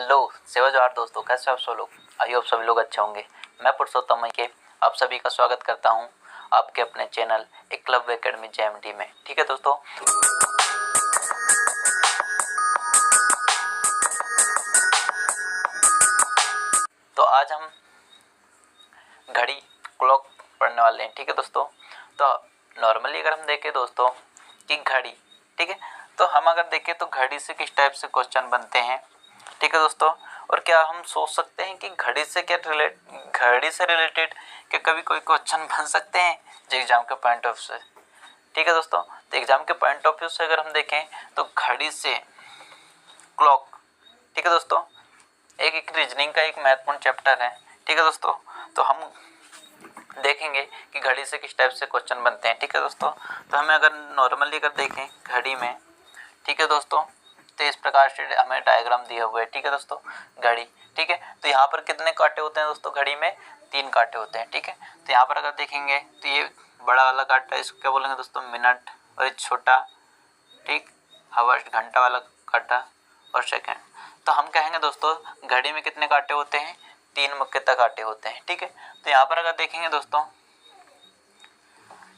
Hello सेवाजवार दोस्तों, कैसे हो आप सब लोग। आई होप सभी लोग अच्छे होंगे। मैं पुरुषोत्तम के आप सभी का स्वागत करता हूं आपके अपने चैनल एकलव्य एकेडमी JMD में। ठीक है दोस्तों, तो आज हम घड़ी क्लॉक पढ़ने वाले हैं। ठीक है दोस्तों, तो नॉर्मली अगर हम देखें दोस्तों कि घड़ी, ठीक है, तो हम अगर देखें तो घड़ी से किस टाइप से क्वेश्चन बनते हैं। ठीक है दोस्तों, और क्या हम सोच सकते हैं कि घड़ी से रिलेटेड क्या कभी कोई क्वेश्चन बन सकते हैं जो एग्जाम के पॉइंट ऑफ से। ठीक है दोस्तों, तो एग्जाम के पॉइंट ऑफ व्यू से अगर हम देखें तो घड़ी से क्लॉक, ठीक है दोस्तों, एक रीजनिंग का एक महत्वपूर्ण चैप्टर है। ठीक है दोस्तों, तो हम देखेंगे कि घड़ी से किस टाइप से क्वेश्चन बनते हैं। ठीक है दोस्तों, तो हमें अगर नॉर्मली अगर देखें घड़ी में, ठीक है दोस्तों, तो इस प्रकार से हमें डायग्राम दिया हुआ है। ठीक है दोस्तों, घड़ी, ठीक है, तो यहाँ पर कितने कांटे होते हैं दोस्तों, घड़ी में 3 कांटे होते हैं। ठीक है, तो यहाँ पर अगर देखेंगे तो ये बड़ा वाला कांटा, इसको क्या बोलेंगे दोस्तों, मिनट, और ये छोटा, ठीक, हावर्स, घंटा वाला कांटा, और सेकंड। तो हम कहेंगे दोस्तों घड़ी में कितने कांटे होते हैं, 3 मुख्यतः कांटे होते हैं। ठीक है, तो यहाँ पर अगर देखेंगे दोस्तों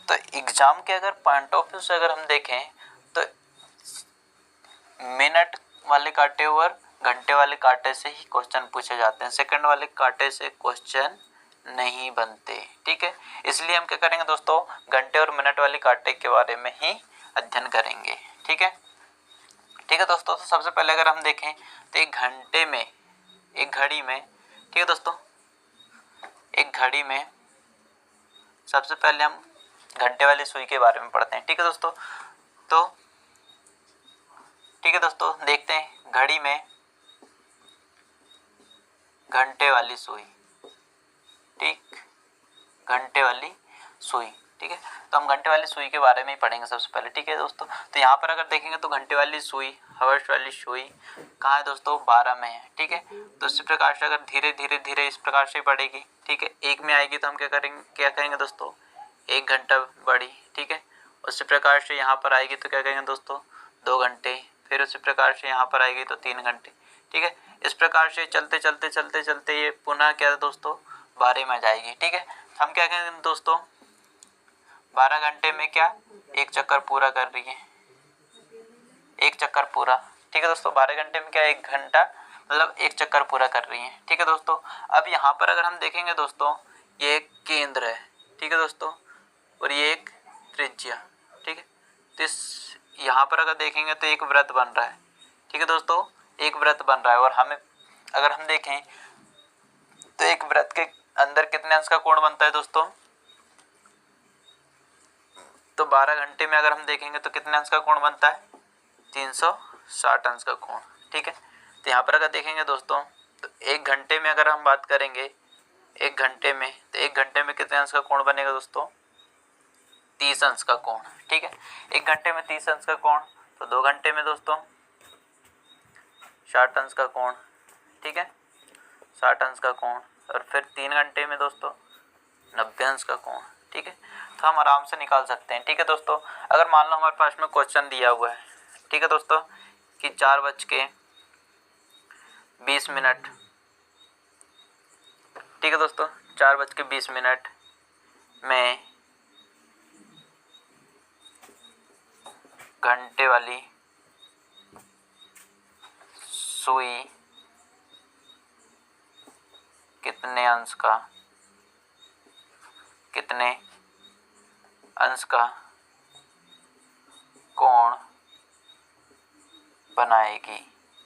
तो एग्जाम के अगर पॉइंट ऑफ व्यू से अगर हम देखें तो मिनट वाले कांटे और घंटे वाले कांटे से ही क्वेश्चन पूछे जाते हैं, सेकंड वाले कांटे से क्वेश्चन नहीं बनते। ठीक है, इसलिए हम क्या करेंगे दोस्तों, घंटे और मिनट वाले कांटे के बारे में ही अध्ययन करेंगे। ठीक है, ठीक है दोस्तों, तो सबसे पहले अगर हम देखें तो एक घंटे में, एक घड़ी में, ठीक है दोस्तों, एक घड़ी में सबसे पहले हम घंटे वाली सुई के बारे में पढ़ते हैं। ठीक है दोस्तों, तो ठीक है दोस्तों, देखते हैं घड़ी में घंटे वाली सुई, ठीक, घंटे वाली सुई। ठीक है, तो हम घंटे वाली सुई के बारे में ही पढ़ेंगे सबसे पहले। ठीक है दोस्तों, तो यहाँ पर अगर देखेंगे तो घंटे वाली सुई, हवर्स वाली सुई कहाँ है दोस्तों, 12 में है। ठीक है, तो इसी प्रकार से अगर धीरे धीरे धीरे इस प्रकार से बढ़ेगी, ठीक है, 1 में आएगी तो हम क्या करेंगे दोस्तों, 1 घंटा बढ़ी। ठीक है, उसी प्रकार से यहाँ पर आएगी तो क्या कहेंगे दोस्तों, 2 घंटे, फिर उसी प्रकार से यहाँ पर आएगी तो 3 घंटे। ठीक है, इस प्रकार से चलते चलते चलते चलते ये पुनः क्या है दोस्तों, 12 में जाएगी। ठीक है, हम क्या कहेंगे दोस्तों, 12 घंटे में क्या, 1 चक्कर पूरा कर रही है, 1 चक्कर पूरा। ठीक है दोस्तों, 12 घंटे में क्या, 1 घंटा मतलब 1 चक्कर पूरा कर रही है। ठीक है दोस्तों, अब यहाँ पर अगर हम देखेंगे दोस्तों, ये एक केंद्र है, ठीक है दोस्तों, और ये एक त्रिज्या। ठीक है, तो इस यहाँ पर अगर देखेंगे तो एक वृत्त बन रहा है। ठीक है दोस्तों, एक वृत्त बन रहा है, और हमें अगर हम देखें तो एक वृत्त के अंदर कितने अंश का कोण बनता है दोस्तों, तो 12 घंटे में अगर हम देखेंगे तो कितने अंश का कोण बनता है, 360 अंश का कोण। ठीक है, तो यहाँ पर अगर देखेंगे दोस्तों तो 1 घंटे में अगर हम बात करेंगे, 1 घंटे में, तो 1 घंटे में कितने अंश का कोण बनेगा दोस्तों, 30 अंश का कोण। ठीक है, 1 घंटे में 30 अंश का कोण, तो 2 घंटे में दोस्तों 60 अंश का कोण। ठीक है, 60 अंश का कोण, और फिर 3 घंटे में दोस्तों 90 अंश का कोण। ठीक है, तो हम आराम से निकाल सकते हैं। ठीक है दोस्तों, अगर मान लो हमारे पास में क्वेश्चन दिया हुआ है, ठीक है दोस्तों, कि 4:20, ठीक है दोस्तों, 4:20 में घंटे वाली सुई कितने अंश का कोण बनाएगी।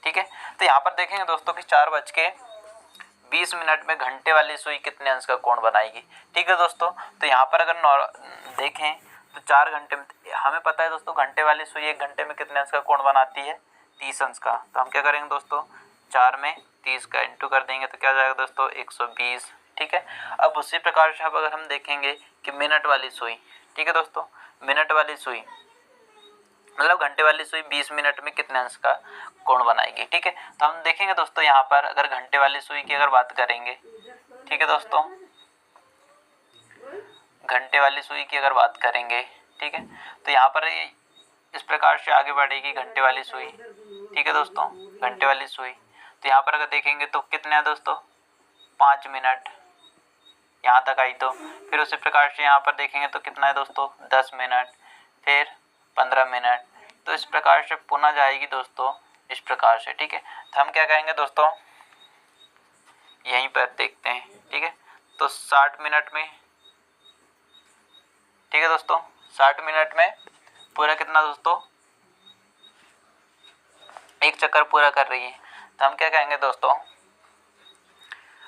ठीक है, तो यहाँ पर देखेंगे दोस्तों कि 4:20 में घंटे वाली सुई कितने अंश का कोण बनाएगी। ठीक है दोस्तों, तो यहाँ पर अगर देखें तो 4 घंटे में, हमें पता है दोस्तों घंटे वाली सुई 1 घंटे में कितने अंश का कोण बनाती है, 30 अंश का। तो हम क्या करेंगे दोस्तों, 4 में 30 का इंटू कर देंगे तो क्या जाएगा दोस्तों, 120। ठीक है, अब उसी प्रकार से अब अगर हम देखेंगे कि मिनट वाली सुई, ठीक है दोस्तों, मिनट वाली सुई मतलब घंटे वाली सुई 20 मिनट में कितने अंश का कोण बनाएगी। ठीक है, तो हम देखेंगे दोस्तों यहाँ पर अगर घंटे वाली सुई की अगर बात करेंगे, ठीक है दोस्तों, घंटे वाली सुई की अगर बात करेंगे, ठीक है, तो यहाँ पर इस प्रकार से आगे बढ़ेगी घंटे वाली सुई। ठीक है दोस्तों, घंटे वाली सुई, तो यहाँ पर अगर देखेंगे तो कितना है दोस्तों 5 मिनट, यहाँ तक आई। तो फिर उसी प्रकार से यहाँ पर देखेंगे तो कितना है दोस्तों 10 मिनट, फिर 15 मिनट। तो इस प्रकार से पुनः जाएगी दोस्तों इस प्रकार से, ठीक है। तो हम क्या कहेंगे दोस्तों, यहीं पर देखते हैं, ठीक है। तो 60 मिनट में, ठीक है दोस्तों, 60 मिनट में पूरा कितना दोस्तों, एक चक्कर पूरा कर रही है। तो हम क्या कहेंगे दोस्तों,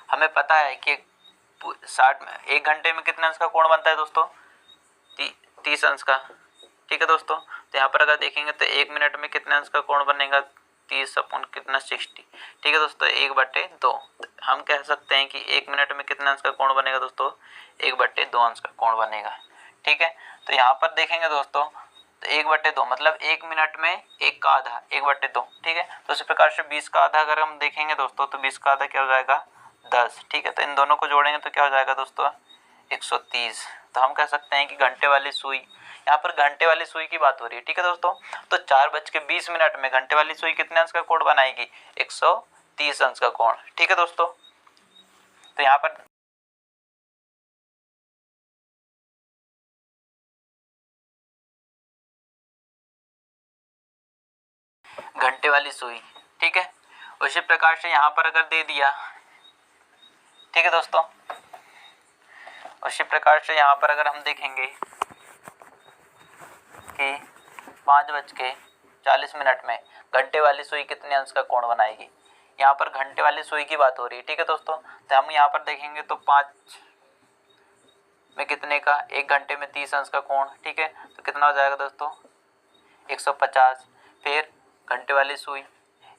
हमें पता है कि 60 में 1 घंटे में कितने अंश का कोण बनता है दोस्तों 30 अंश का, ठीक है दोस्तों। तो यहाँ पर अगर देखेंगे तो 1 मिनट में कितने अंश का कोण बनेगा 30 अपॉन कितना 60, ठीक है दोस्तों 1/2। हम कह सकते हैं कि 1 मिनट में कितने अंश का कोण बनेगा दोस्तों 1/2 अंश का कोण बनेगा, ठीक है। तो यहाँ पर देखेंगे दोस्तों तो 1/2 मतलब 1 मिनट में 1 का आधा 1/2, ठीक है। तो इसी प्रकार से 20 का आधा अगर हम देखेंगे दोस्तों तो 20 का आधा क्या हो जाएगा 10, ठीक है। तो इन दोनों को जोड़ेंगे तो क्या हो जाएगा दोस्तों 130। तो हम कह सकते हैं कि घंटे वाली सुई, यहाँ पर घंटे वाली सुई की बात हो रही है, ठीक है दोस्तों। तो 4:20 में घंटे वाली सुई कितने अंश का कोण बनाएगी 130 अंश का कोण, ठीक है दोस्तों। तो यहाँ पर घंटे वाली सुई, ठीक है। उसी प्रकार से यहाँ पर अगर दे दिया, ठीक है दोस्तों, उसी प्रकार से यहाँ पर अगर हम देखेंगे कि 5:40 में घंटे वाली सुई कितने अंश का कोण बनाएगी, यहाँ पर घंटे वाली सुई की बात हो रही है, ठीक है दोस्तों। तो हम यहाँ पर देखेंगे तो 5 में कितने का 1 घंटे में 30 अंश का कोण, ठीक है। तो कितना हो जाएगा दोस्तों 150। फिर घंटे वाली सुई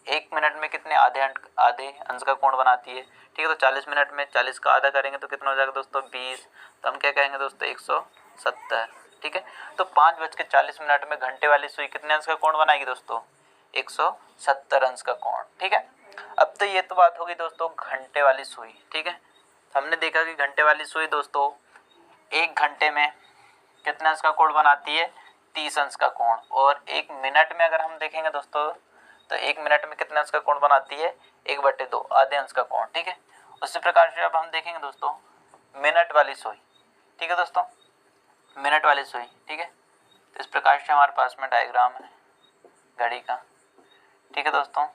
1 मिनट में कितने आधे अंश का कोण बनाती है, ठीक है। तो 40 मिनट में 40 का आधा करेंगे तो कितना हो जाएगा दोस्तों 20। तो हम क्या कहेंगे दोस्तों 170, ठीक है। तो 5:40 में घंटे वाली सुई कितने अंश का कोण बनाएगी दोस्तों 170 अंश का कोण, ठीक है। अब तो ये तो बात होगी दोस्तों घंटे वाली सुई, ठीक है। हमने देखा कि घंटे वाली सुई दोस्तों 1 घंटे में कितने अंश का कोण बनाती है 30 अंश का कोण। और 1 मिनट में अगर हम देखेंगे दोस्तों तो 1 मिनट में कितने अंश का कोण बनाती है 1/2 आधे अंश का कोण, ठीक है। उसी प्रकार से अब हम देखेंगे दोस्तों मिनट वाली सुई, ठीक है दोस्तों, मिनट वाली सुई, ठीक है। तो इस प्रकार से हमारे पास में डायग्राम है घड़ी का, ठीक है दोस्तों।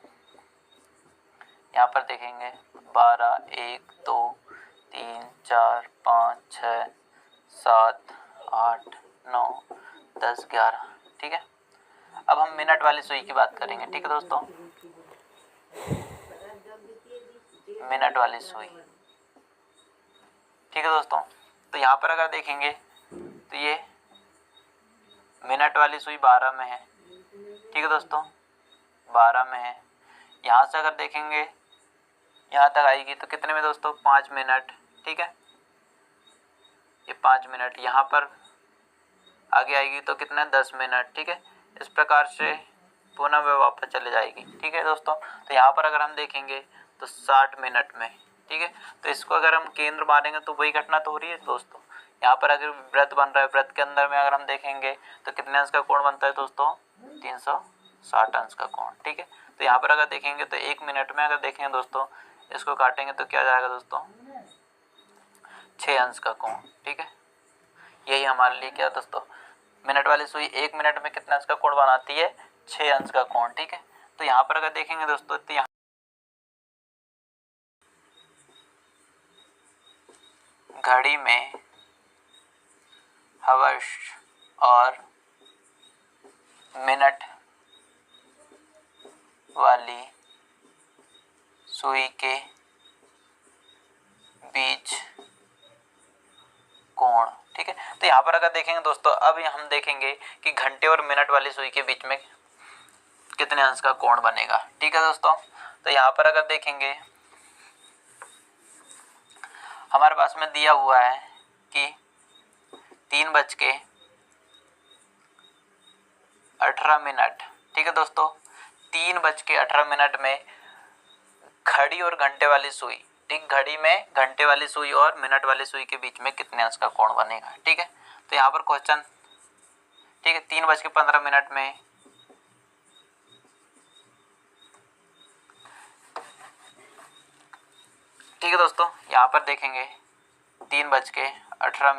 यहाँ पर देखेंगे 12, 1, 2, 3, 4, 5, 6, 7, 8, 9, 10, 11, ठीक है। अब हम मिनट वाली सुई की बात करेंगे, ठीक है दोस्तों, मिनट वाली सुई, ठीक है दोस्तों। तो यहाँ पर अगर देखेंगे तो ये मिनट वाली सुई 12 में है, ठीक है दोस्तों, 12 में है। यहाँ से अगर देखेंगे यहाँ तक आएगी तो कितने में दोस्तों 5 मिनट, ठीक है। ये 5 मिनट यहाँ पर आगे आएगी तो कितना 10 मिनट, ठीक है। इस प्रकार से पुनः वह वापस चले जाएगी, ठीक है दोस्तों। तो यहाँ पर अगर हम देखेंगे तो 60 मिनट में, ठीक है। तो इसको अगर हम केंद्र मानेंगे तो वही घटना तो हो रही है दोस्तों। यहाँ पर अगर व्रत बन रहा है, व्रत के अंदर में अगर हम देखेंगे तो कितने अंश का कोण बनता है दोस्तों 360 अंश का कोण, ठीक है। तो यहाँ पर अगर देखेंगे तो 1 मिनट में अगर देखेंगे दोस्तों इसको काटेंगे तो क्या जाएगा दोस्तों 6 अंश का कोण, ठीक है। यही हमारे लिए क्या दोस्तों मिनट वाली सुई 1 मिनट में कितना अंश का कोण बनाती है 6 अंश का कोण, ठीक है। तो यहाँ पर अगर देखेंगे दोस्तों तो यहाँ घड़ी में हवर्स और मिनट वाली सुई के बीच कोण, ठीक है। तो यहाँ पर अगर देखेंगे दोस्तों अब हम देखेंगे कि घंटे और मिनट वाली सुई के बीच में कितने अंश का कोण बनेगा, ठीक है दोस्तों। तो यहाँ पर अगर देखेंगे हमारे पास में दिया हुआ है कि 3:18, ठीक है दोस्तों, 3:18 में घड़ी और घंटे वाली सुई, ठीक, घड़ी में घंटे वाली सुई और मिनट वाली सुई के बीच में कितने अंश का कोण बनेगा, ठीक है। तो यहाँ पर क्वेश्चन, ठीक है, 3:15 में ठीक है दोस्तों, यहाँ पर देखेंगे 3:18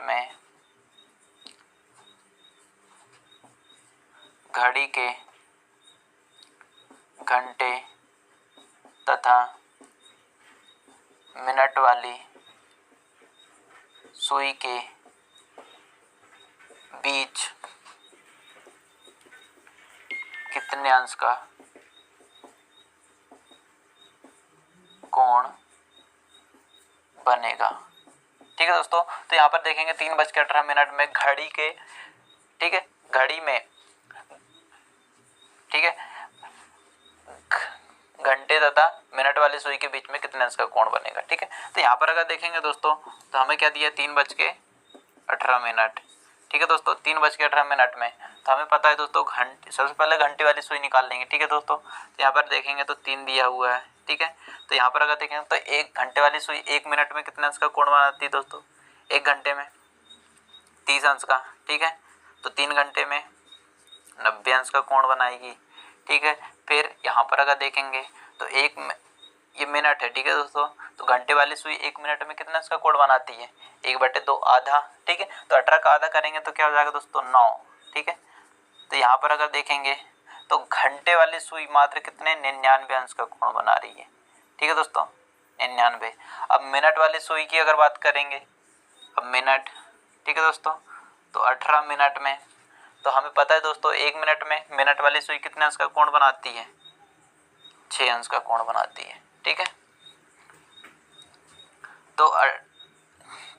में घड़ी के घंटे तथा मिनट वाली सुई के बीच कितने अंश का कोण बनेगा। ठीक है दोस्तों, तो यहाँ पर देखेंगे 3:18 में घड़ी के, ठीक है, घड़ी में, ठीक है, घंटे तथा मिनट वाली सुई के बीच में कितने अंश का कोण बनेगा। ठीक है, तो यहाँ पर अगर देखेंगे दोस्तों तो हमें क्या दिया, 3:18। ठीक है दोस्तों, 3:18 में तो हमें पता है दोस्तों घंटे, सबसे पहले घंटे वाली सुई निकाल लेंगे। ठीक है दोस्तों, तो यहाँ पर देखेंगे तो 3 दिया हुआ है। ठीक है, तो यहाँ पर अगर देखेंगे तो 1 घंटे वाली सुई 1 मिनट में कितने अंश का कोण बनाती है दोस्तों, 1 घंटे में 30 अंश का। ठीक है, तो 3 घंटे में 90 अंश का कोण बनाएगी। ठीक है, फिर यहाँ पर अगर देखेंगे तो ये मिनट है। ठीक है दोस्तों, तो घंटे वाली सुई 1 मिनट में कितना इसका कोण बनाती है, 1/2 आधा। ठीक है, तो 18 का आधा करेंगे तो क्या हो जाएगा दोस्तों, 9। ठीक है, तो यहाँ पर अगर देखेंगे तो घंटे वाली सुई मात्र कितने, 99 अंश का कोण बना रही है। ठीक है दोस्तों, 99। अब मिनट वाली सुई की अगर बात करेंगे, अब मिनट, ठीक है दोस्तों, तो 18 मिनट में, तो हमें पता है दोस्तों 1 मिनट में मिनट वाली सुई कितने अंश का कोण बनाती है, 6 अंश का कोण बनाती है। ठीक है, तो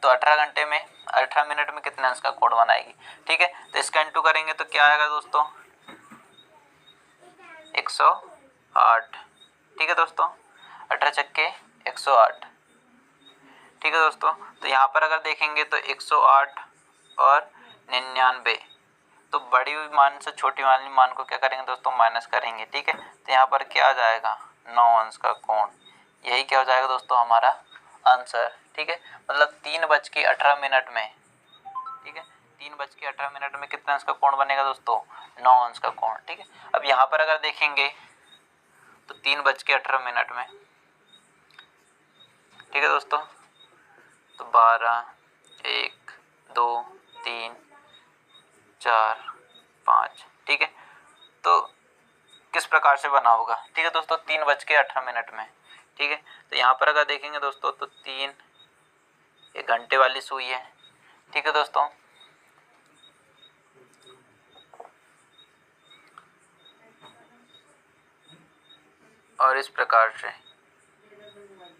18 घंटे में 18 मिनट में कितने अंश का कोण बनाएगी। ठीक है, तो इसका इंटू करेंगे तो क्या आएगा दोस्तों, 108। ठीक है दोस्तों, 18 छक्के 108। ठीक है दोस्तों, तो यहाँ पर अगर देखेंगे तो 108 और 99, तो बड़ी हुई मान से छोटी वाली मान को क्या करेंगे दोस्तों, माइनस करेंगे। ठीक है, तो यहाँ पर क्या आ जाएगा, 9 अंश का कोण। यही क्या हो जाएगा दोस्तों, हमारा आंसर। ठीक है, मतलब 3:18 में, ठीक है, 3:18 में कितना अंश का कोण बनेगा दोस्तों, 9 अंश का कोण। ठीक है, अब यहाँ पर अगर देखेंगे तो 3:18 में, ठीक है दोस्तों, तो 12, 1, 2, 3, 4, 5। ठीक है, तो किस प्रकार से बना होगा। ठीक है दोस्तों, 3:18 में। ठीक है, तो यहाँ पर अगर देखेंगे दोस्तों तो 3 एक घंटे वाली सुई है। ठीक है दोस्तों, और इस प्रकार से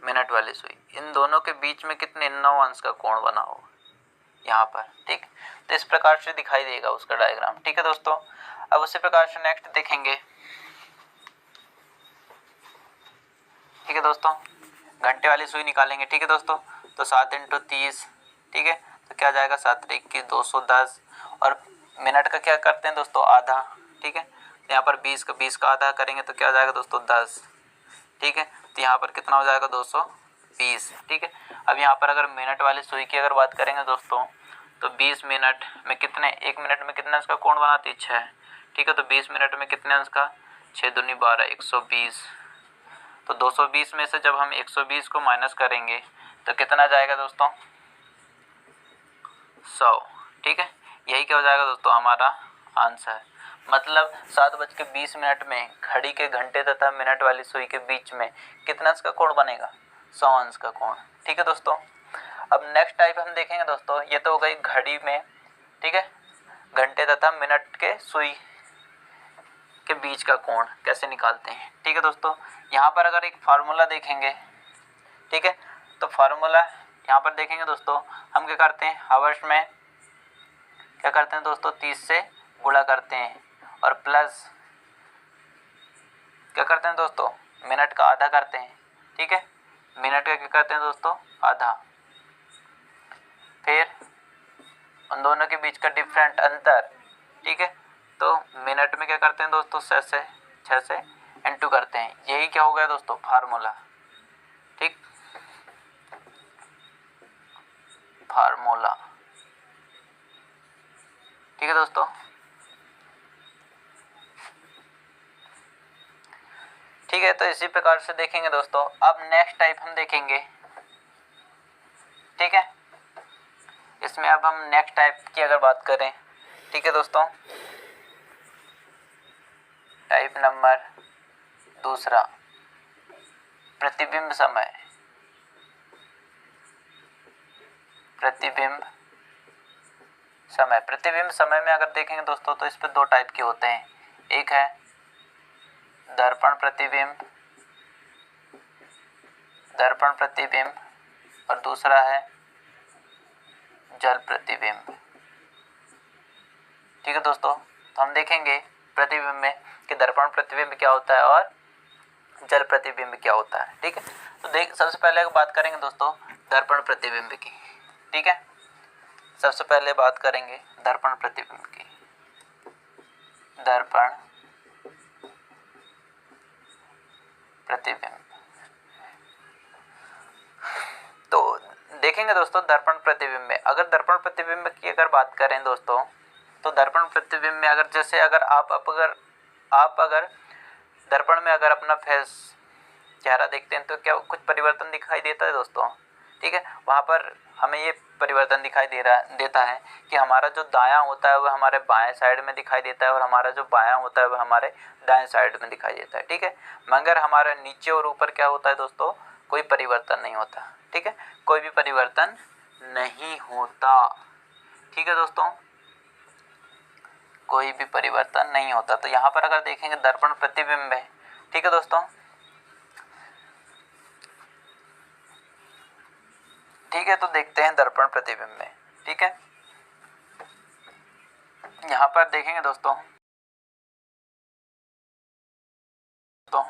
मिनट वाली सुई, इन दोनों के बीच में कितने, 9 अंश का कोण बना होगा यहाँ पर। ठीक, तो इस प्रकार से दिखाई देगा उसका डायग्राम। ठीक है दोस्तों, अब उसी प्रकार से नेक्स्ट देखेंगे। ठीक है दोस्तों, घंटे वाली सुई निकालेंगे। ठीक है दोस्तों, तो 7 × 30, ठीक है, तो क्या जाएगा, 7 × 21 210। और मिनट का क्या करते हैं दोस्तों, आधा। ठीक है, तो यहाँ पर 20 का आधा करेंगे तो क्या हो जाएगा दोस्तों, 10। ठीक है, तो यहाँ पर कितना हो जाएगा, 220। ठीक है, अब यहाँ पर अगर मिनट वाली सुई की अगर बात करेंगे दोस्तों, तो 20 मिनट में कितने, 1 मिनट में कितने अंश का कोण बनाती है, 6। ठीक है, तो 20 मिनट में कितने अंश का, 6 दूनी 12, 120। तो 220 में से जब हम 120 को माइनस करेंगे तो कितना जाएगा दोस्तों, 100। ठीक है, यही क्या हो जाएगा दोस्तों, हमारा आंसर। मतलब 7:20 में घड़ी के घंटे तथा मिनट वाली सुई के बीच में कितना अंश का कोण बनेगा, 100 अंश का कोण। ठीक है दोस्तों, अब नेक्स्ट टाइप हम देखेंगे दोस्तों, ये तो हो गई घड़ी में, ठीक है, घंटे तथा मिनट के सुई के बीच का कोण कैसे निकालते हैं। ठीक है दोस्तों, यहाँ पर अगर एक फार्मूला देखेंगे, ठीक है, तो फार्मूला यहाँ पर देखेंगे दोस्तों, हम क्या करते हैं, हावर्स में क्या करते हैं दोस्तों, 30 से गुणा करते हैं, और प्लस क्या करते हैं दोस्तों, मिनट का आधा करते हैं। ठीक है, मिनट का क्या करते हैं दोस्तों, आधा। फिर उन दोनों के बीच का डिफरेंट अंतर, ठीक है, तो मिनट में क्या करते हैं दोस्तों, 6 से इंटू करते हैं। यही क्या हो गया दोस्तों, फार्मूला। ठीक, फार्मूला। ठीक है दोस्तों, ठीक है, तो इसी प्रकार से देखेंगे दोस्तों। अब नेक्स्ट टाइप हम देखेंगे, ठीक है। इसमें अब हम नेक्स्ट टाइप की अगर बात करें, ठीक है दोस्तों, टाइप नंबर दूसरा, प्रतिबिंब समय। प्रतिबिंब समय, प्रतिबिंब समय में अगर देखेंगे दोस्तों तो इस पे दो टाइप के होते हैं। एक है दर्पण प्रतिबिंब, दर्पण प्रतिबिंब, और दूसरा है जल प्रतिबिंब। ठीक है दोस्तों, तो हम देखेंगे प्रतिबिंब में कि दर्पण प्रतिबिंब क्या होता है और जल प्रतिबिंब क्या होता है। ठीक है, तो सबसे पहले बात करेंगे दोस्तों दर्पण प्रतिबिंब की। ठीक है, सबसे पहले बात करेंगे दर्पण प्रतिबिंब की। दर्पण प्रतिबिंब, तो देखेंगे दोस्तों दर्पण प्रतिबिंब में, अगर दर्पण प्रतिबिंब की अगर बात करें दोस्तों, तो दर्पण प्रतिबिंब में अगर जैसे अगर आप अगर दर्पण में अगर अपना फेस चेहरा देखते हैं तो क्या कुछ परिवर्तन दिखाई देता है दोस्तों। ठीक है, वहाँ पर हमें ये परिवर्तन दिखाई देता है कि हमारा जो दायां होता है वह हमारे बाएं साइड में दिखाई देता है और हमारा जो बायां होता है वह हमारे दाएं साइड में दिखाई देता है। ठीक है, मगर हमारे नीचे और ऊपर क्या होता है दोस्तों, कोई परिवर्तन नहीं होता। ठीक है, कोई भी परिवर्तन नहीं होता। ठीक है दोस्तों, कोई भी परिवर्तन नहीं होता। तो यहाँ पर अगर देखेंगे दर्पण प्रतिबिंब है। ठीक है दोस्तों, ठीक है, तो देखते हैं दर्पण प्रतिबिंब में। ठीक है, यहाँ पर देखेंगे दोस्तों, तो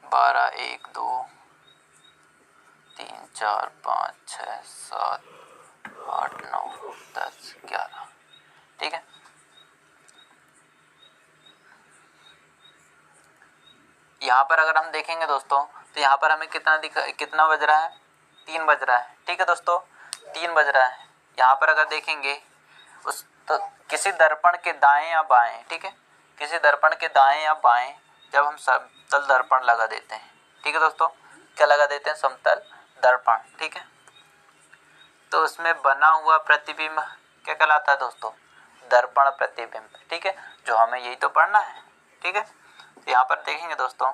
12, 1, 2, 3, 4, 5, 6, 7, 8, 9, 10, 11। ठीक है, यहाँ पर अगर हम देखेंगे दोस्तों तो यहाँ पर हमें कितना बज रहा है, 3 बज रहा है। ठीक है दोस्तों, 3 बज रहा है। यहाँ पर अगर देखेंगे उस तो किसी दर्पण के दाएं या बाएं, ठीक है, किसी दर्पण के दाएं या बाएं जब हम समतल दर्पण लगा देते हैं, ठीक है दोस्तों, क्या लगा देते हैं, समतल दर्पण। ठीक है, तो उसमें बना हुआ प्रतिबिंब क्या कहलाता है दोस्तों, दर्पण प्रतिबिंब। ठीक है, जो हमें यही तो पढ़ना है। ठीक है, तो यहाँ पर देखेंगे दोस्तों,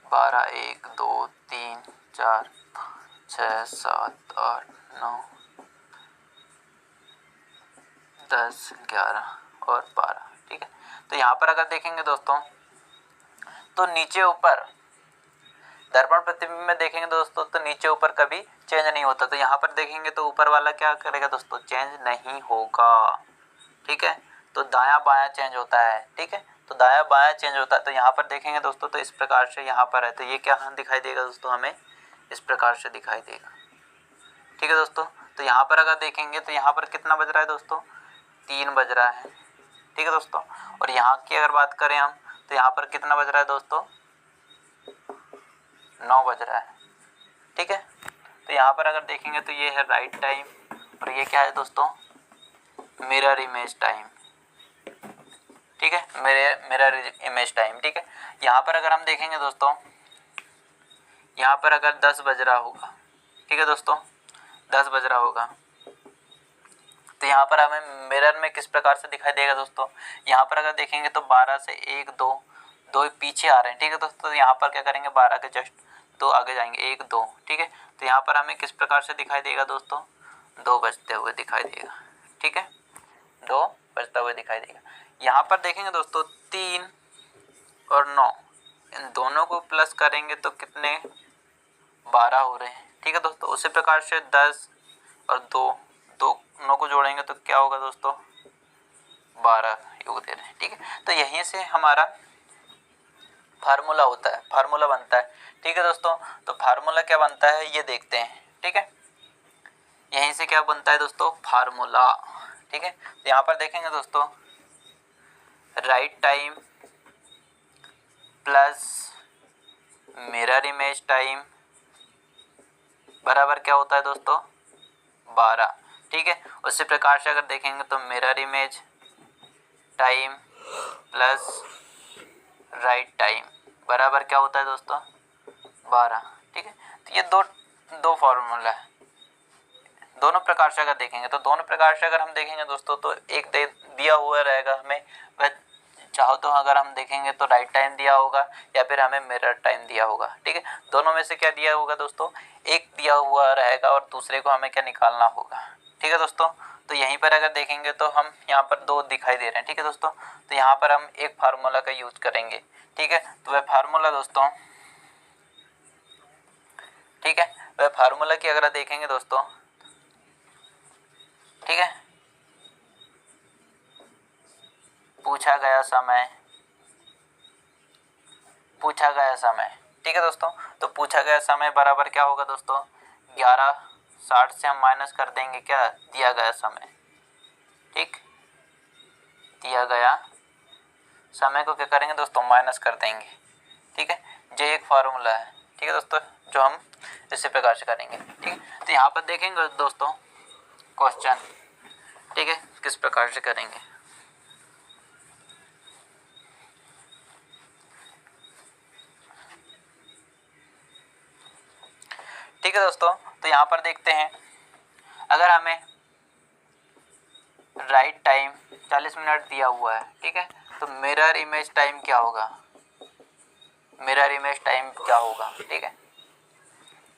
बारह, 1, 2, 3, 4, 5, 6, 7, 8, 9, 10, 11 और 12। ठीक है, तो यहाँ पर अगर देखेंगे दोस्तों तो नीचे ऊपर दर्पण प्रतिबिंब में देखेंगे दोस्तों तो नीचे ऊपर कभी चेंज नहीं होता। तो यहाँ पर देखेंगे तो ऊपर वाला क्या करेगा दोस्तों, चेंज नहीं होगा। ठीक है, तो दायां बायां चेंज होता है। ठीक है, तो दायां बायां चेंज होता है। तो यहाँ पर देखेंगे दोस्तों तो इस प्रकार से यहाँ पर है, तो ये क्या दिखाई देगा दोस्तों, हमें इस प्रकार से दिखाई देगा। ठीक है दोस्तों, तो यहाँ पर अगर देखेंगे तो यहाँ पर कितना बज रहा है दोस्तों, 3 बज रहा है। ठीक है दोस्तों, और यहाँ की अगर बात करें हम तो यहाँ पर कितना बज रहा है दोस्तों, 9 बज रहा है। ठीक है, तो यहाँ पर अगर देखेंगे तो ये है राइट टाइम और ये क्या है दोस्तों, मिरर इमेज टाइम। ठीक है, मिरर इमेज टाइम। ठीक है, यहाँ पर अगर हम देखेंगे दोस्तों, यहाँ पर अगर 10 बज रहा होगा, ठीक है दोस्तों, 10 बज रहा होगा, तो यहाँ पर हमें मिरर में किस प्रकार से दिखाई देगा दोस्तों, यहाँ पर अगर देखेंगे तो 12 से 1, 2 पीछे आ रहे हैं। ठीक है दोस्तों, तो यहाँ पर क्या करेंगे, 12 के जस्ट 2 आगे जाएंगे, 1, 2। ठीक है, तो यहाँ पर हमें किस प्रकार से दिखाई देगा दोस्तों, 2 बजते हुए दिखाई देगा। ठीक है, 2 बजता हुए दिखाई देगा। यहाँ पर देखेंगे दोस्तों 3 और 9, इन दोनों को प्लस करेंगे तो कितने, 12 हो रहे हैं। ठीक है दोस्तों, उसी प्रकार से 10 और 2 दोनों को जोड़ेंगे तो क्या होगा दोस्तों, 12 योग दे रहे हैं। ठीक है, तो यहीं से हमारा फार्मूला होता है, फार्मूला बनता है। ठीक है दोस्तों, तो फार्मूला क्या बनता है ये देखते हैं। ठीक है, यहीं से क्या बनता है दोस्तों, फार्मूला। ठीक है, तो यहाँ पर देखेंगे दोस्तों, right time plus mirror image time बराबर क्या होता है दोस्तों 12। ठीक है, उसी प्रकार से अगर देखेंगे तो mirror image time plus right time बराबर क्या होता है दोस्तों 12। ठीक है, तो ये दो फॉर्मूला है। दोनों प्रकार से अगर देखेंगे तो दोनों प्रकार से अगर हम देखेंगे दोस्तों तो एक दिया हुआ रहेगा हमें, वह चाहो तो अगर हम देखेंगे तो राइट टाइम दिया होगा या फिर हमें मिरर टाइम दिया होगा। ठीक है, दोनों में से क्या दिया होगा दोस्तों, एक दिया हुआ रहेगा और दूसरे को हमें क्या निकालना होगा। ठीक है दोस्तों, तो यहीं पर अगर देखेंगे तो हम यहाँ पर दो दिखाई दे रहे हैं। ठीक है दोस्तों, तो यहाँ पर हम एक फार्मूला का यूज करेंगे। ठीक है, तो वह फार्मूला दोस्तों, ठीक है, वह फार्मूला की अगर देखेंगे दोस्तों, ठीक है, पूछा गया समय। ठीक है दोस्तों, तो पूछा गया समय बराबर क्या होगा दोस्तों 11:60 से हम माइनस कर देंगे क्या दिया गया समय। ठीक, दिया गया समय को क्या करेंगे दोस्तों माइनस कर देंगे। ठीक है, ये एक फार्मूला है। ठीक है दोस्तों, जो हम इसी प्रकार से करेंगे। ठीक है, तो यहाँ पर देखेंगे दोस्तों क्वेश्चन, ठीक है, किस प्रकार से करेंगे। ठीक है दोस्तों, तो यहाँ पर देखते हैं, अगर हमें राइट टाइम 40 मिनट दिया हुआ है, ठीक है, तो मिरर इमेज टाइम क्या होगा, मिरर इमेज टाइम क्या होगा। ठीक है,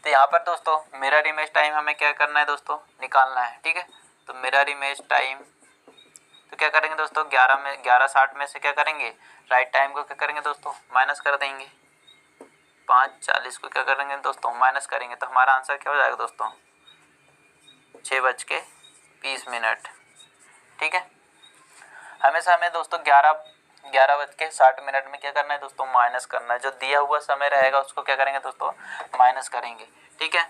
तो यहाँ पर दोस्तों मिरर इमेज टाइम हमें क्या करना है दोस्तों निकालना है। ठीक है, तो मिरर इमेज टाइम तो क्या करेंगे दोस्तों 11:60 में से क्या करेंगे राइट टाइम को क्या करेंगे दोस्तों माइनस कर देंगे। 5:40 को क्या करेंगे दोस्तों माइनस करेंगे, तो हमारा आंसर क्या हो जाएगा दोस्तों 6:20। ठीक है, हमेशा हमें दोस्तों 11:60 में क्या करना है दोस्तों माइनस करना है। जो दिया हुआ समय रहेगा उसको क्या करेंगे दोस्तों माइनस करेंगे। ठीक है,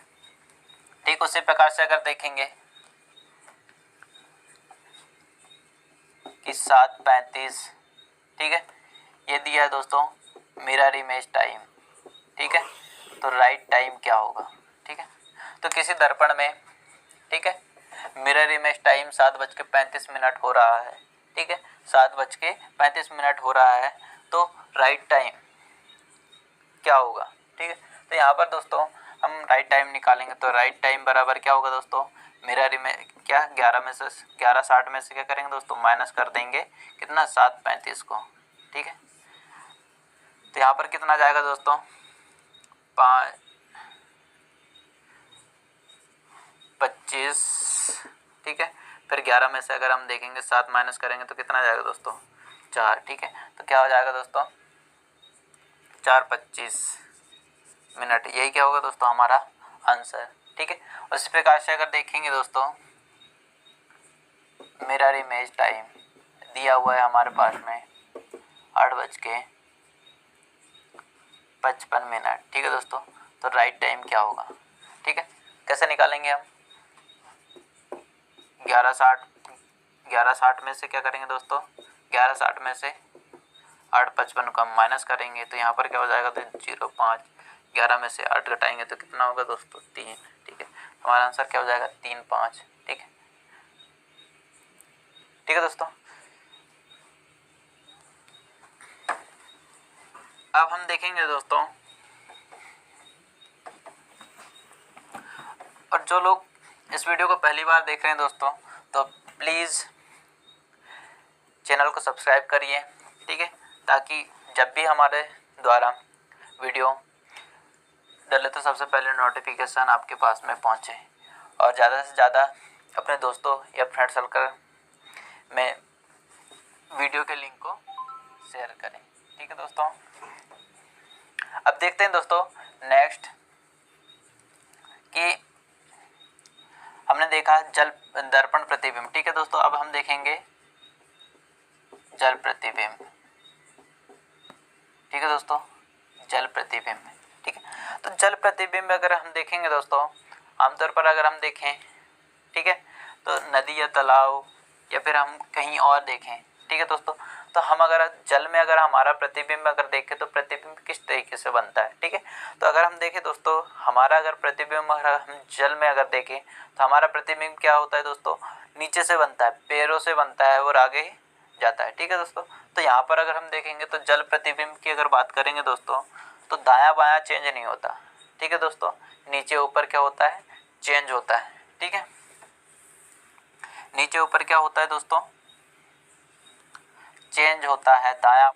ठीक उसी प्रकार से अगर देखेंगे कि 7:35, ठीक है, ये दिया है दोस्तों मिरर इमेज टाइम। ठीक है, तो राइट टाइम क्या होगा। ठीक है, तो किसी दर्पण में, ठीक है, मिरर इमेज टाइम 7:35 हो रहा है। ठीक है, 7:35 हो रहा है, तो राइट टाइम क्या होगा। ठीक है, तो यहाँ पर दोस्तों हम राइट टाइम निकालेंगे, तो राइट टाइम बराबर क्या होगा दोस्तों मिरर इमेज क्या 11:60 में से क्या करेंगे दोस्तों माइनस कर देंगे कितना 7:35 को। ठीक है, तो यहाँ पर कितना जाएगा दोस्तों 25। ठीक है, फिर 11 में से अगर हम देखेंगे 7 माइनस करेंगे तो कितना जाएगा दोस्तों 4। ठीक है, तो क्या हो जाएगा दोस्तों 4:25। यही क्या होगा दोस्तों हमारा आंसर। ठीक है, उसी प्रकार से अगर देखेंगे दोस्तों मिरर इमेज टाइम दिया हुआ है हमारे पास में 8:55। ठीक है दोस्तों, तो राइट टाइम क्या होगा। ठीक है, कैसे निकालेंगे हम 11:60 में से क्या करेंगे दोस्तों 11:60 में से 8:55 को हम माइनस करेंगे, तो यहाँ पर क्या हो जाएगा तो 0.5। 11 में से 8 घटाएंगे तो कितना होगा दोस्तों 3। ठीक है, हमारा आंसर क्या हो जाएगा 3.5। ठीक है, ठीक है दोस्तों, अब हम देखेंगे दोस्तों, और जो लोग इस वीडियो को पहली बार देख रहे हैं दोस्तों तो प्लीज़ चैनल को सब्सक्राइब करिए। ठीक है, ताकि जब भी हमारे द्वारा वीडियो डले तो सबसे पहले नोटिफिकेशन आपके पास में पहुंचे, और ज़्यादा से ज़्यादा अपने दोस्तों या फ्रेंड सर्कल में वीडियो के लिंक को शेयर करें। ठीक है दोस्तों, अब देखते हैं दोस्तों नेक्स्ट कि हमने देखा जल दर्पण प्रतिबिंब। ठीक है दोस्तों, अब हम देखेंगे जल प्रतिबिंब। ठीक है दोस्तों, जल प्रतिबिंब। ठीक है, तो जल प्रतिबिंब अगर हम देखेंगे दोस्तों आमतौर पर अगर हम देखें, ठीक है, तो नदी या तालाब या फिर हम कहीं और देखें, ठीक है दोस्तों, तो हम अगर जल में अगर हमारा प्रतिबिंब अगर देखें तो प्रतिबिंब किस तरीके से बनता है, ठीक है। तो अगर हम देखें दोस्तों, हमारा अगर प्रतिबिंब अगर हम जल में अगर देखें तो हमारा प्रतिबिंब क्या होता है दोस्तों, नीचे से बनता है, पैरों से बनता है और आगे जाता है, ठीक है दोस्तों। तो यहाँ पर अगर हम देखेंगे तो जल प्रतिबिंब की अगर बात करेंगे दोस्तों, तो दायां बायां चेंज नहीं होता, ठीक है दोस्तों। नीचे ऊपर क्या होता है, चेंज होता है, ठीक है। नीचे ऊपर क्या होता है दोस्तों, चेंज होता है। दायां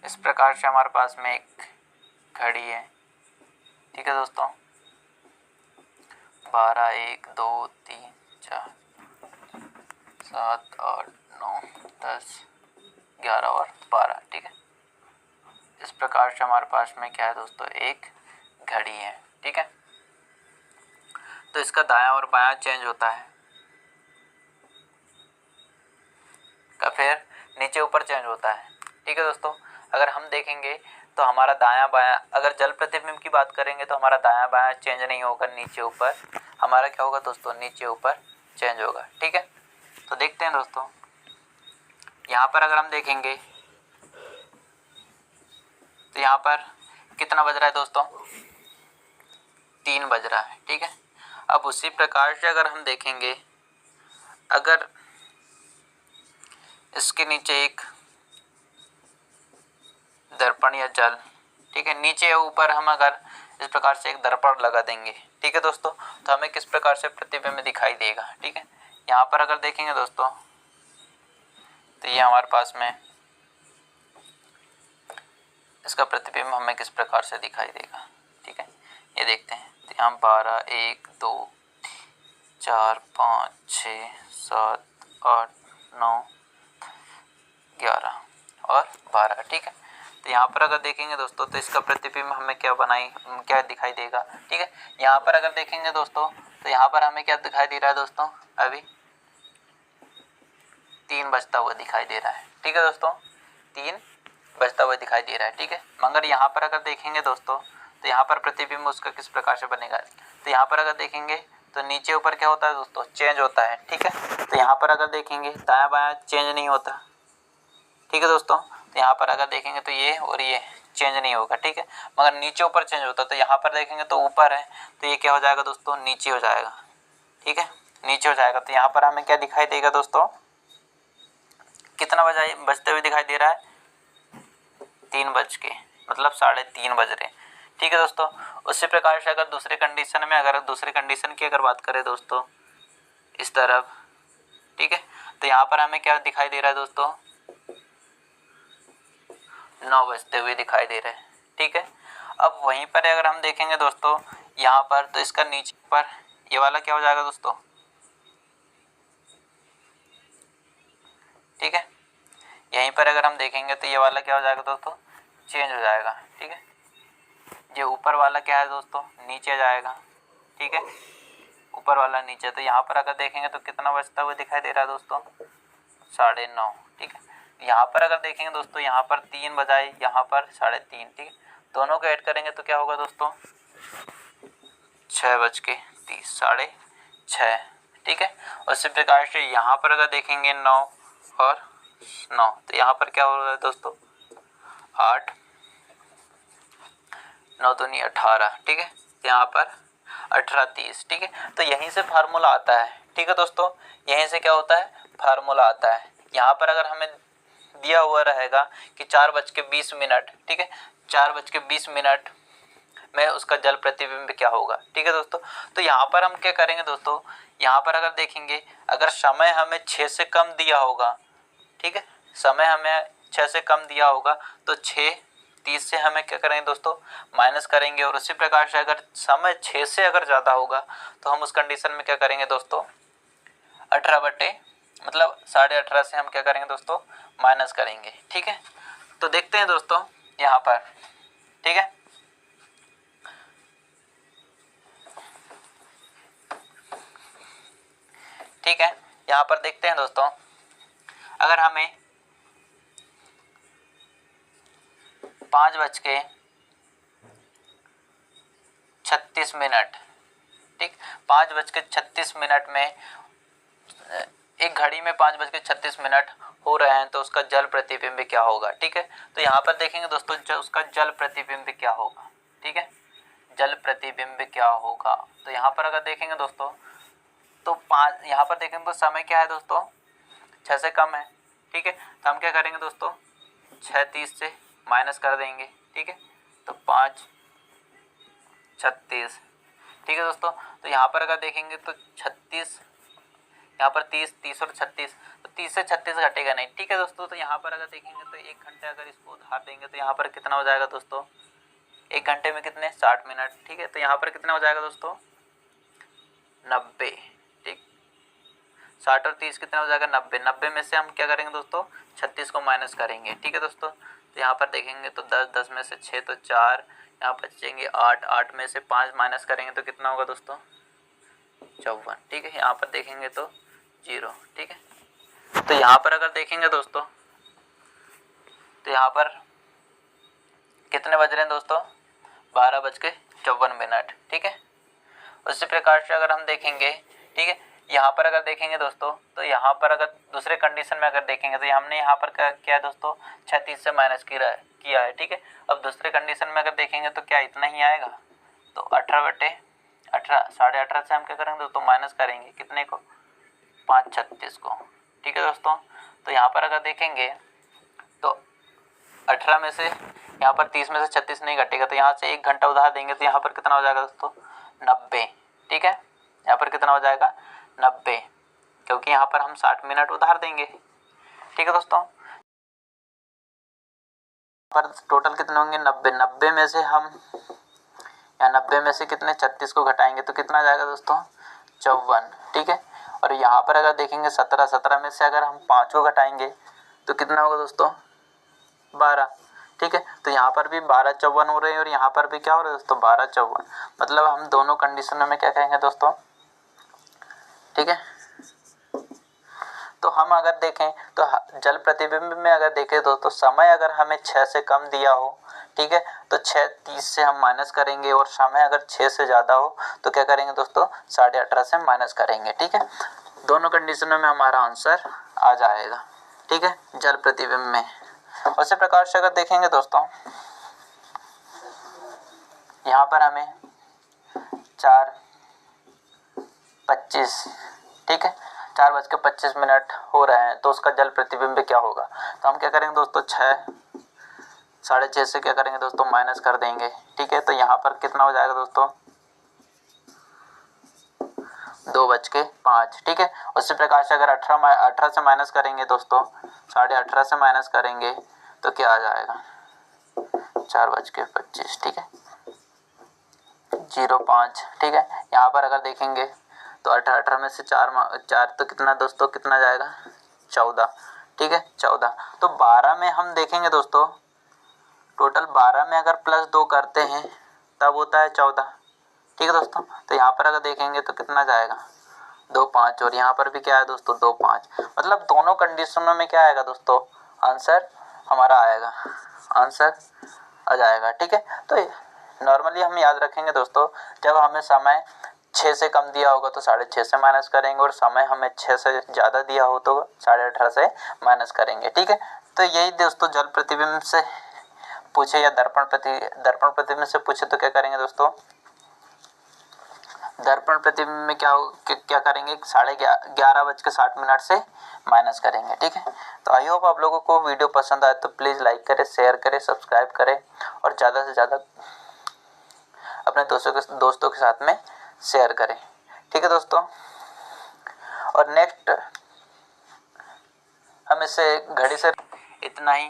इस प्रकार से हमारे पास में एक घड़ी है, ठीक है दोस्तों। 12, 1, 2, 3, 4, 7, 8, 9, 10, 11 और 12, ठीक है। इस प्रकार से हमारे पास में क्या है दोस्तों, एक घड़ी है, ठीक है। तो इसका दायां और बायां चेंज होता है, का फिर नीचे ऊपर चेंज होता है, ठीक है दोस्तों। अगर हम देखेंगे तो हमारा दायां बायां, अगर जल प्रतिबिंब की बात करेंगे तो हमारा दायां बायां चेंज नहीं होगा, नीचे ऊपर हमारा क्या होगा दोस्तों, नीचे ऊपर चेंज होगा, ठीक है। तो देखते हैं दोस्तों, यहाँ पर अगर हम देखेंगे तो यहाँ पर कितना बज रहा है दोस्तों, 3 बज रहा है, ठीक है। अब उसी प्रकार से अगर हम देखेंगे, अगर इसके नीचे एक दर्पण या जल, ठीक है, नीचे या ऊपर हम अगर इस प्रकार से एक दर्पण लगा देंगे, ठीक है दोस्तों, तो हमें किस प्रकार से प्रतिबिंब दिखाई देगा, ठीक है। यहाँ पर अगर देखेंगे दोस्तों, तो ये हमारे पास में इसका प्रतिबिंब हमें किस प्रकार से दिखाई देगा, ठीक है। ये देखते हैं, तो यहाँ 12, 1, 2, 4, 5, 6, 7, 8, 9, 11 और 12, ठीक है। तो यहाँ पर अगर देखेंगे दोस्तों, तो इसका प्रतिबिंब हमें क्या दिखाई देगा, ठीक है। यहाँ पर अगर देखेंगे दोस्तों, तो यहाँ पर हमें क्या दिखाई दे रहा है दोस्तों, अभी 3 बजता हुआ दिखाई दे रहा है, ठीक है दोस्तों, 3 बजता हुआ दिखाई दे रहा है, ठीक है। मगर यहाँ पर अगर देखेंगे दोस्तों, तो यहाँ पर प्रतिबिंब उसका किस प्रकार से बनेगा, तो यहाँ पर अगर देखेंगे तो नीचे ऊपर क्या होता है दोस्तों, चेंज होता है, ठीक है। तो यहाँ पर अगर देखेंगे दायां बायां चेंज नहीं होता, ठीक है दोस्तों। तो यहाँ पर अगर देखेंगे तो ये और ये चेंज नहीं होगा, ठीक है। मगर नीचे ऊपर चेंज होता है, तो यहाँ पर देखेंगे तो ऊपर है, तो ये क्या हो जाएगा दोस्तों, नीचे हो जाएगा, ठीक है, नीचे हो जाएगा। तो यहाँ पर हमें क्या दिखाई देगा दोस्तों, कितना बजते हुए दिखाई दे रहा है, 3 बज के, मतलब 3:30 बज रहे, ठीक है दोस्तों। उसी प्रकार से अगर दूसरे कंडीशन की अगर बात करें दोस्तों, इस तरफ, ठीक है, तो यहाँ पर हमें क्या दिखाई दे रहा है दोस्तों, 9 बजते हुए दिखाई दे रहे हैं, ठीक है। अब वहीं पर अगर हम देखेंगे दोस्तों, यहाँ पर तो इसका नीचे पर ये वाला क्या हो जाएगा दोस्तों, ठीक है। यहीं पर अगर हम देखेंगे तो ये वाला क्या हो जाएगा दोस्तों, चेंज हो जाएगा, ठीक है। ये ऊपर वाला क्या है दोस्तों, नीचे जाएगा, ठीक है, ऊपर वाला नीचे। तो यहाँ पर अगर देखेंगे तो कितना बजता हुआ दिखाई दे रहा है दोस्तों, 9:30, ठीक है। यहाँ पर अगर देखेंगे दोस्तों, यहाँ पर 3 बजाए, यहाँ पर 3:30, ठीक है। दोनों को ऐड करेंगे तो क्या होगा दोस्तों, 6:30, 6:30, ठीक है। उसी प्रकार से यहाँ पर अगर देखेंगे 9 और 9, तो यहाँ पर क्या हो रहा है दोस्तों, 8, 9 दूनी 18, ठीक है। यहाँ पर 18:30, ठीक है। तो यहीं से फार्मूला आता है, ठीक है दोस्तों, यहीं से क्या होता है, फार्मूला आता है। यहाँ पर अगर हमें दिया हुआ रहेगा कि 4:20, ठीक है, 4:20 में उसका जल प्रतिबिंब क्या होगा, ठीक है दोस्तों। तो यहाँ पर हम क्या करेंगे दोस्तों, यहाँ पर अगर देखेंगे, अगर समय हमें 6 से कम दिया होगा, ठीक है, समय हमें 6 से कम दिया होगा, तो 6:30 से हमें क्या करेंगे दोस्तों, माइनस करेंगे। और उसी प्रकार से अगर समय 6 से अगर ज़्यादा होगा, तो हम उस कंडीशन में क्या करेंगे दोस्तों, 18:30 से हम क्या करेंगे दोस्तों, माइनस करेंगे, ठीक है। तो देखते हैं दोस्तों यहाँ पर, ठीक है, ठीक है। यहाँ पर देखते हैं दोस्तों, अगर हमें 5:36, ठीक, 5:36 में एक घड़ी में 5:36 हो रहे हैं तो उसका जल प्रतिबिंब क्या होगा। ठीक है, तो यहाँ पर देखेंगे दोस्तों उसका जल प्रतिबिंब क्या होगा। ठीक है, जल प्रतिबिंब क्या होगा। तो यहाँ पर अगर देखेंगे दोस्तों तो 5, यहाँ पर देखेंगे तो समय क्या है दोस्तों 6 से कम है। ठीक है, तो हम क्या करेंगे दोस्तों 6 30 से माइनस कर देंगे। ठीक है, तो 5 36। ठीक है दोस्तों, तो यहाँ पर अगर देखेंगे तो 36, यहाँ पर 30 और 36, तो 30 से 36 घटेगा नहीं। ठीक है दोस्तों, तो यहाँ पर अगर देखेंगे तो 1 घंटे अगर इसको उधार देंगे तो यहाँ पर कितना हो जाएगा दोस्तों 1 घंटे में कितने 60 मिनट। ठीक है, तो यहाँ पर कितना हो जाएगा दोस्तों 90। ठीक, 60 और 30 कितना हो जाएगा 90। 90 में से हम क्या करेंगे दोस्तों 36 को माइनस करेंगे। ठीक है दोस्तों, तो यहाँ पर देखेंगे तो 10, 10 में से 6 तो 4, यहाँ पर बचेंगे 8, 8 में से 5 माइनस करेंगे तो कितना होगा दोस्तों 54। ठीक है, यहाँ पर देखेंगे तो 0। ठीक है, तो यहाँ पर अगर देखेंगे दोस्तों तो यहाँ पर कितने बज रहे हैं दोस्तों 12:54। ठीक है, उसी प्रकार से अगर हम देखेंगे, ठीक है, यहाँ पर अगर देखेंगे दोस्तों तो यहाँ पर अगर दूसरे कंडीशन में अगर देखेंगे तो हमने यहाँ पर क्या है दोस्तों 36 से माइनस किया है। ठीक है, अब दूसरे कंडीशन में अगर देखेंगे तो क्या इतना ही आएगा, तो 18/18 18.5 से हम क्या करेंगे दोस्तों माइनस करेंगे कितने को 5/36 को। ठीक है दोस्तों, तो यहाँ पर अगर देखेंगे तो 18 में से यहाँ पर 30 में से 36 नहीं घटेगा, तो यहाँ से 1 घंटा उधार देंगे तो यहाँ पर कितना हो जाएगा दोस्तों 90। ठीक है, यहाँ पर कितना हो जाएगा 90, क्योंकि यहाँ पर हम 60 मिनट उधार देंगे। ठीक है दोस्तों, पर टोटल कितने होंगे 90। 90 में से हम या 90 में से कितने 36 को घटाएंगे तो कितना जाएगा दोस्तों 54। ठीक है, और यहाँ पर अगर देखेंगे 17, 17 में से अगर हम 5 को घटाएंगे तो कितना होगा दोस्तों 12। ठीक है, तो यहाँ पर भी 12/54 हो रहे हैं और यहाँ पर भी क्या हो रहा है दोस्तों 12/54। मतलब हम दोनों कंडीशनों में क्या कहेंगे दोस्तों। ठीक है, तो हम अगर देखें तो जल प्रतिबिंब में अगर देखें दोस्तों समय अगर हमें 6 से कम दिया हो, ठीक है, तो 6:30 से हम माइनस करेंगे, और समय अगर 6 से ज़्यादा हो तो क्या करेंगे दोस्तों 18.5 से माइनस करेंगे। ठीक है, दोनों कंडीशनों में हमारा आंसर आ जाएगा। ठीक है, जल प्रतिबिंब में। उसी प्रकार से अगर देखेंगे दोस्तों यहाँ पर हमें 4:25, ठीक है 4:25 हो रहे हैं तो उसका जल प्रतिबिंब क्या होगा। तो हम क्या करेंगे दोस्तों 6:30 से क्या करेंगे दोस्तों माइनस कर देंगे। ठीक है, तो यहाँ पर कितना हो जाएगा दोस्तों 2:05। ठीक है, उसी प्रकार से अगर 18 से माइनस करेंगे दोस्तों 18:30 से माइनस करेंगे तो क्या आ जाएगा 4:25। ठीक है 05। ठीक है, यहाँ पर अगर देखेंगे तो 18 में से 4 तो कितना दोस्तों कितना जाएगा 14। ठीक है 14, तो 12 में हम देखेंगे दोस्तों टोटल 12 में अगर +2 करते हैं तब होता है 14। ठीक है दोस्तों, तो यहाँ पर अगर देखेंगे तो कितना जाएगा 2:05, और यहाँ पर भी क्या है दोस्तों 2:05। मतलब दोनों कंडीशनों में क्या आएगा दोस्तों आंसर हमारा आएगा, आंसर आ जाएगा। ठीक है, तो नॉर्मली हम याद रखेंगे दोस्तों जब हमें समय 6 से कम दिया होगा तो 6.5 से माइनस करेंगे, और समय हमें 6 से ज़्यादा दिया हो तो 18.5 से माइनस करेंगे। ठीक है, तो यही दोस्तों जल प्रतिबिंब से पूछे या दर्पण प्रतिबिंब से पूछे तो क्या करेंगे दोस्तों दर्पण प्रतिबिंब में क्या करेंगे 11:60 से माइनस करेंगे। ठीक है, तो आई होप आप लोगों को वीडियो पसंद आए तो प्लीज़ लाइक करें, शेयर करें, सब्सक्राइब करें और ज़्यादा से ज़्यादा अपने दोस्तों के साथ में शेयर करें। ठीक है दोस्तों, और नेक्स्ट हम इससे घड़ी से इतना ही।